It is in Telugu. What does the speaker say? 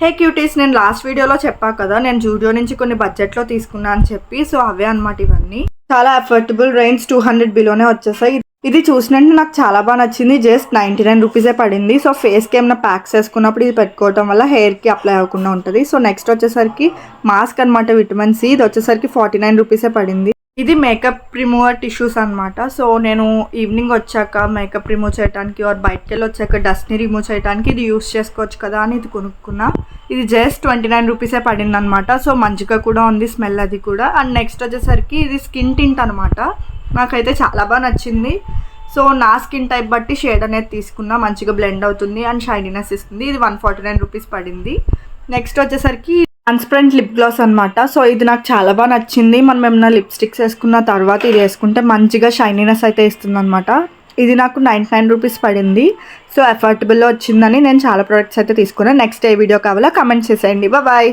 హే క్యూటీస్, నేను లాస్ట్ వీడియోలో చెప్పా కదా నేను జూడియో నుంచి కొన్ని బడ్జెట్లో తీసుకున్నా అని చెప్పి. సో అవే అనమాట ఇవన్నీ. చాలా అఫోర్డబుల్ రేంజ్ 200 బిలోనే వచ్చేసాయి. ఇది చూసినట్టు నాకు చాలా బాగా నచ్చింది. జస్ట్ 99 రూపీసే పడింది. సో ఫేస్కి ఏమైనా ప్యాక్స్ వేసుకున్నప్పుడు ఇది పెట్టుకోవడం వల్ల హెయిర్కి అప్లై అవ్వకుండా ఉంటుంది. సో నెక్స్ట్ వచ్చేసరికి మాస్క్ అనమాట, విటమిన్ సి. ఇది వచ్చేసరికి 49 రూపీసే పడింది. ఇది మేకప్ రిమూవర్ టిష్యూస్ అనమాట. సో నేను ఈవినింగ్ వచ్చాక మేకప్ రిమూవ్ చేయడానికి ఆర్ బయటకు వెళ్ళి వచ్చాక డస్ట్ని రిమూవ్ చేయడానికి ఇది యూస్ చేసుకోవచ్చు కదా అని ఇది కొనుక్కున్నా. ఇది జస్ట్ 29 రూపీసే పడింది అనమాట. సో మంచిగా కూడా ఉంది స్మెల్ అది కూడా. అండ్ నెక్స్ట్ వచ్చేసరికి ఇది స్కిన్ టింట్ అనమాట. నాకైతే చాలా బాగా నచ్చింది. సో నా స్కిన్ టైప్ బట్టి షేడ్ అనేది తీసుకున్నా. మంచిగా బ్లెండ్ అవుతుంది అండ్ షైనీనెస్ ఇస్తుంది. ఇది 149 రూపీస్ పడింది. నెక్స్ట్ వచ్చేసరికి ట్రాన్స్పరెంట్ లిప్ గ్లాస్ అనమాట. సో ఇది నాకు చాలా బాగా నచ్చింది. మనం ఏమైనా లిప్స్టిక్స్ వేసుకున్న తర్వాత ఇది వేసుకుంటే మంచిగా షైనీనెస్ అయితే ఇస్తుంది అనమాట. ఇది నాకు 99 రూపీస్ పడింది. సో అఫోర్డబుల్లో వచ్చిందని నేను చాలా ప్రోడక్ట్స్ అయితే తీసుకున్నాను. నెక్స్ట్ ఏ వీడియో కావాలో కమెంట్ చేసేయండి. బాయ్.